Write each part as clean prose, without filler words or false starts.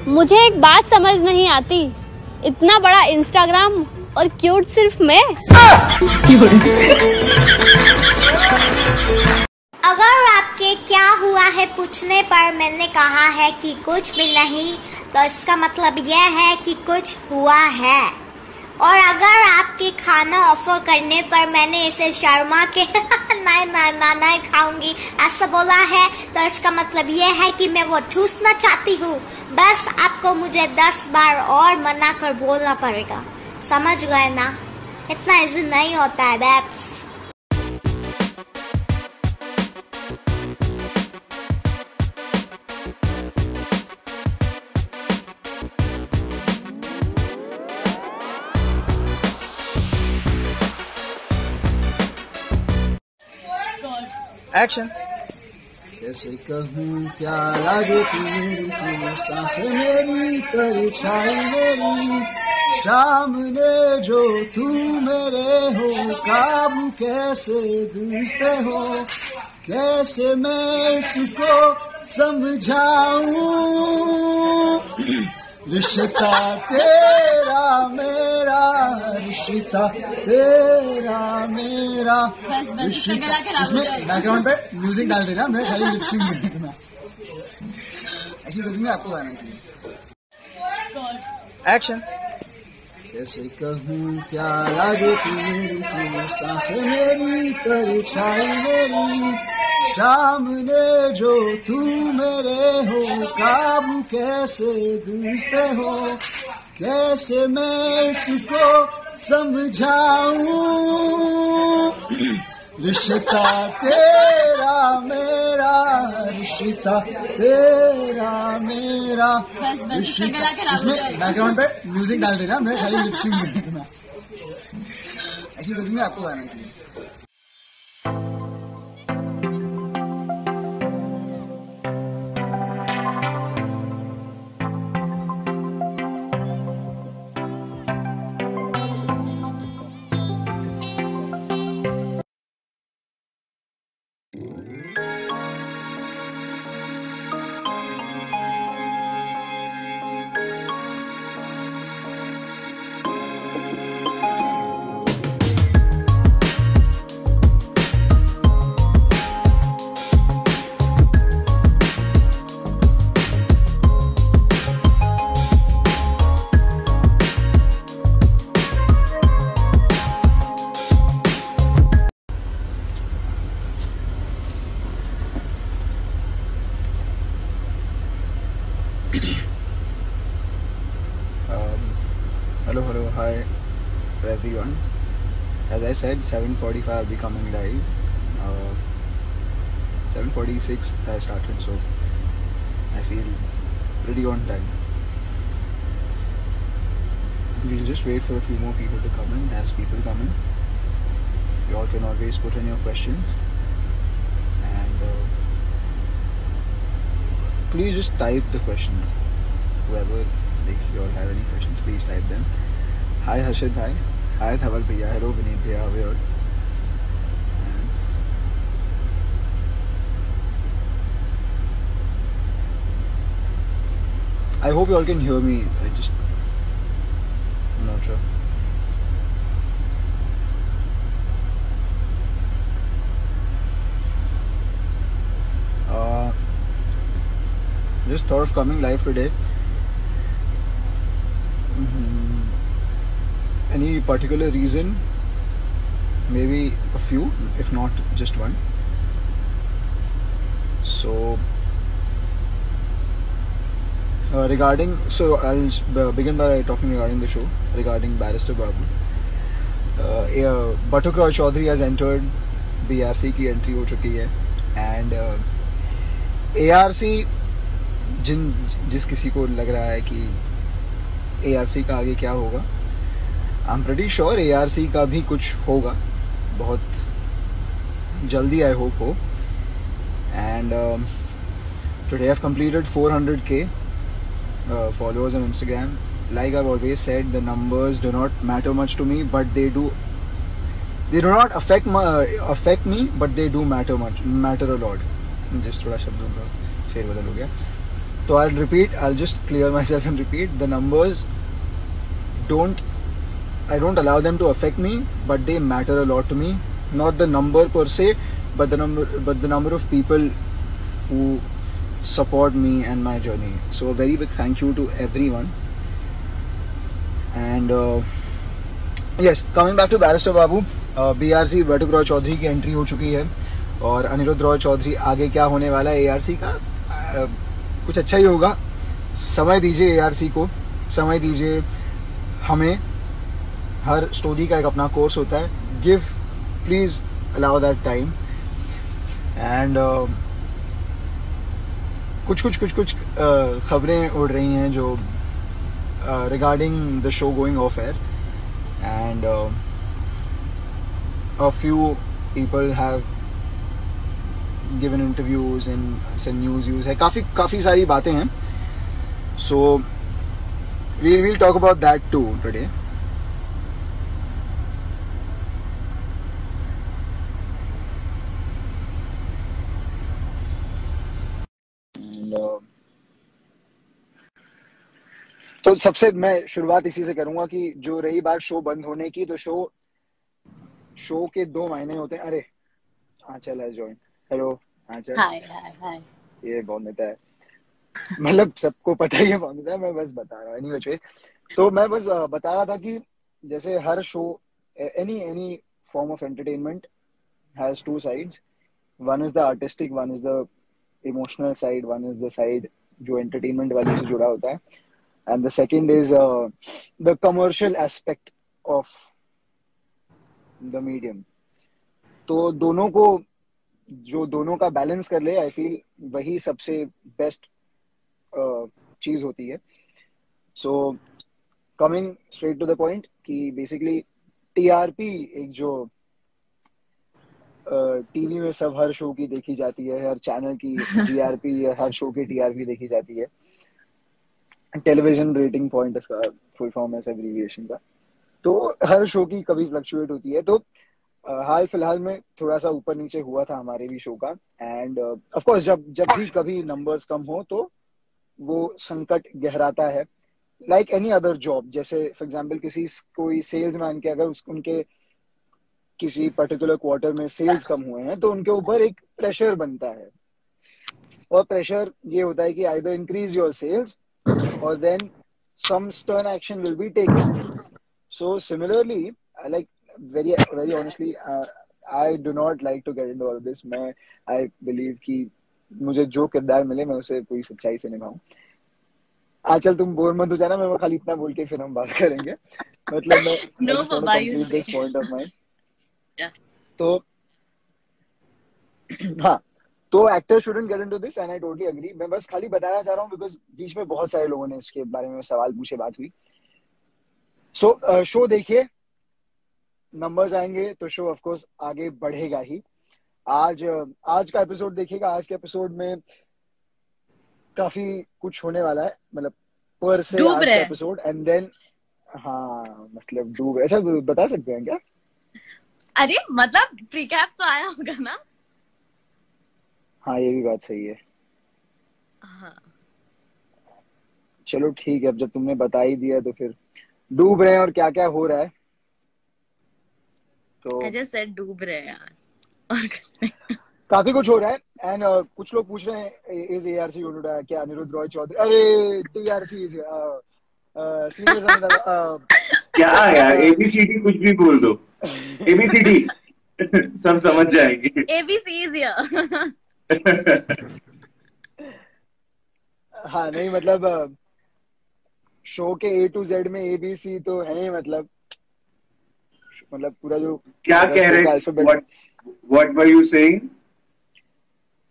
मुझे एक बात समझ नहीं आती, इतना बड़ा इंस्टाग्राम और क्यूट सिर्फ मैं। अगर आपके क्या हुआ है पूछने पर मैंने कहा है कि कुछ भी नहीं, तो इसका मतलब यह है कि कुछ हुआ है। और अगर आपके खाना ऑफर करने पर मैंने इसे शर्मा के नहीं खाऊंगी ऐसा बोला है, तो इसका मतलब यह है कि मैं वो ठूसना चाहती हूँ। बस आपको मुझे 10 बार और मना कर बोलना पड़ेगा, समझ गए ना? इतना इजी नहीं होता है बैब्स। एक्शन। कैसे कहूँ क्या लागे तू मेरी, सांसें मेरी परछाई मेरी, सामने जो तू मेरे हो, काबू कैसे दिल पे हो, कैसे मैं इसको समझाऊं। रिश्ता तेरा मेरा, रिश्ता तेरा मेरा। इसमें बैकग्राउंड पे म्यूजिक डाल देना, मैं खाली लिपसिंग नहीं करना। ऐसी सच में आपको गाना चाहिए। एक्शन। कैसे कहूँ क्या लागे तू मेरी, सांसें मेरी परछाई मेरी, सामने जो तू मेरे हो, काबू कैसे दिल पे हो, कैसे मैं इसको समझाऊं। रिश्ता तेरा मेरा, रिश्ता तेरा मेरा। इसमें बैकग्राउंड पे म्यूजिक डाल देना, मैं खाली लिपसिंग नहीं करना। ऐसी सच में आपको गाना चाहिए। Hello, hi to everyone. As I said, 7:45 I'll be coming live. 7:46 I started, so I feel pretty on time. We'll just wait for a few more people to come in. As people come in, you all can always put in your questions, and please just type the questions. Whoever, if you all have any questions, please type them. Hi Harshit bhai, hi Dhaval bhaiya, hello Vineet bhaiya, how are you all? I hope you all can hear me. I'm not sure. Just thought of coming live today. Any particular reason? Maybe a few, if not just one. So I'll begin by talking regarding the show, regarding Barrister Babu. Batuk Roy Chaudhary has entered, BRC की entry हो चुकी है, and ARC जिस किसी को लग रहा है कि ARC का आगे क्या होगा, I'm pretty sure ARC का भी कुछ होगा बहुत जल्दी, I hope हो. And today I've completed 400k followers on Instagram. Like I've always said, the numbers do not matter much to me, but they do not affect me, but they do matter a lot. Just थोड़ा शब्दों का फेरबदल हो गया. So I'll repeat. I'll just clear myself and repeat. The numbers I don't allow them to affect me, but they matter a lot to me. Not the number per se, but the number of people who support me and my journey. So a very big thank you to everyone. And yes, coming back to Barrister Babu, BRC बटुक रॉय चौधरी की entry हो चुकी है और अनिरुद्ध रॉय चौधरी आगे क्या होने वाला है ARC का, कुछ अच्छा ही होगा. समय दीजिए ARC को, समय दीजिए हमें. हर स्टोरी का एक अपना कोर्स होता है. Please allow that time. And कुछ खबरें उड़ रही हैं जो regarding the show going of air, and a few people have given interviews and some news है. काफी सारी बातें हैं. So we'll talk about that too today. And तो सबसे मैं शुरुआत इसी से करूंगा कि जो रही बात शो बंद होने की, तो शो के 2 महीने होते हैं. अरे आंचल है जॉइन. हेलो आंचल. हाय. ये बहुत नेता है, मतलब सबको पता ही है बहुत नेता है. मैं बस बता रहा हूँ. एनीवे, तो मैं बस बता रहा था कि जैसे हर show, any form of entertainment has 2 sides. One is the artistic, one is the emotional side, one is the side जो एंटरटेनमेंट वाले से जुड़ा होता है, and the second is the commercial aspect of the medium. तो दोनों का balance कर ले, आई फील वही सबसे बेस्ट चीज होती है. So coming straight to the point कि बेसिकली टीआरपी एक जो टीवी में सब हर शो की देखी जाती है, हर चैनल की जीआरपी या हर शो की टीआरपी देखी जाती है. टेलीविजन रेटिंग पॉइंट इसका फुल फॉर्म है एब्रीविएशन का. तो हर शो की कभी फ्लक्चुएट होती है. तो हाल फिलहाल में थोड़ा सा ऊपर नीचे हुआ था हमारे भी शो का. एंड ऑफ कोर्स जब भी कभी नंबर्स कम हो तो वो संकट गहराता है. लाइक एनी अदर जॉब, जैसे फॉर एग्जांपल कोई सेल्समैन के अगर उनके किसी पर्टिकुलर क्वार्टर में सेल्स कम हुए हैं तो उनके ऊपर एक प्रेशर बनता है. और प्रेशर ये होता है कि either increase your sales or then some stern action will be taken. So similarly, like very honestly, I do not like to get into all of this. I believe कि मुझे जो किरदार मिले मैं उसे पूरी सच्चाई से निभाऊं. आजकल तुम बोर मत हो जाना, मैं खाली इतना बोल के फिर हम बात करेंगे. मतलब मैं No, Baba, you complete this say. point of mine. Yeah. तो हाँ, तो actor shouldn't get into this and I totally agree. मैं बस खाली बताना चाह रहा हूँ बिकॉज बीच में बहुत सारे लोगों ने इसके बारे में सवाल पूछे, बात हुई. सो शो देखिए, नंबर्स आएंगे तो शो ऑफ कोर्स आगे बढ़ेगा ही. आज का एपिसोड देखिएगा. आज के एपिसोड में काफी कुछ होने वाला है, मतलब पर से आज का एपिसोड. एंड देन हाँ, मतलब डूब, ऐसा बता सकते हैं क्या? अरे मतलब प्रीकैप तो आया होगा ना. हाँ, ये भी बात सही है. हाँ. चलो ठीक है, अब जब तुमने बता ही दिया तो फिर डूब रहे हैं. और क्या क्या हो रहा है तो I just said डूब रहे हैं यार. और काफी कुछ हो रहा है. एंड कुछ लोग पूछ रहे हैं is ARC going to die? क्या अनिरुद्ध रॉय चौधरी? अरे TRC इज सीनियर क्या यार, ABCD कुछ भी बोल दो. ABCD सब समझ जाएंगे. ABC is here. हाँ नहीं, मतलब शो के A to Z में ABC तो है ही. मतलब पूरा जो क्या कह रहे हैं? What were you saying?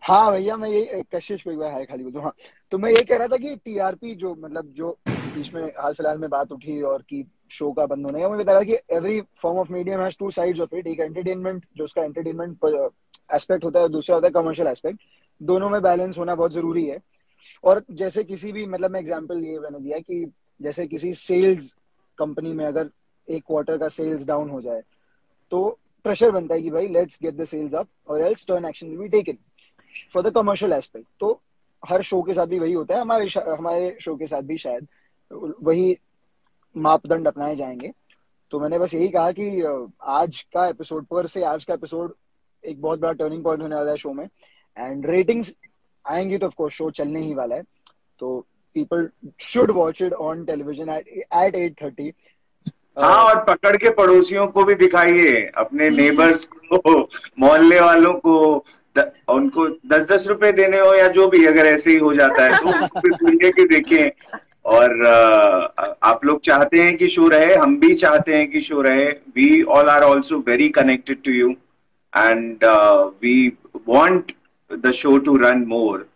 हाँ भैया, मैं ये कशिश को एक बार हाय खाली बोल दूं. हाँ, तो मैं ये कह रहा था कि टीआरपी जो बीच में हाल फिलहाल में बात उठी और कि शो का बंद होने का, मैं बता रहा कि every form of medium has 2 sides of it. एक एंटरटेनमेंट, जो उसका एंटरटेनमेंट एस्पेक्ट होता है, दूसरा होता है कमर्शियल एस्पेक्ट. दोनों में बैलेंस होना बहुत जरूरी है. और जैसे किसी भी, मतलब मैं एग्जांपल ये मैंने दिया कि जैसे किसी सेल्स कंपनी में अगर एक क्वार्टर का सेल्स डाउन हो जाए तो प्रेशर बनता है कि भाई let's get the sales up और else turn action will be taken for the commercial aspect. तो हर शो के साथ भी वही होता है, हमारे शो के साथ भी शायद वही मापदंड अपनाए जाएंगे। तो मैंने बस यही कहा कि आज का एपिसोड एक बहुत बड़ा टर्निंग पॉइंट होने वाला है शो में, एंड रेटिंग्स आएंगी तो ऑफ कोर्स शो चलने ही वाला है। तो people should watch it on television at 8:30। हाँ, और पकड़ के पड़ोसियों को भी दिखाइए, अपने नेबर्स को, मोहल्ले वालों को, उनको 10-10 रुपए देने हो या जो भी, अगर ऐसे ही हो जाता है तो उनको भी बोलिए कि देखें। और आप लोग चाहते हैं कि शो रहे, हम भी चाहते हैं कि शो रहे। We all are also very connected to you and we want the show to run more.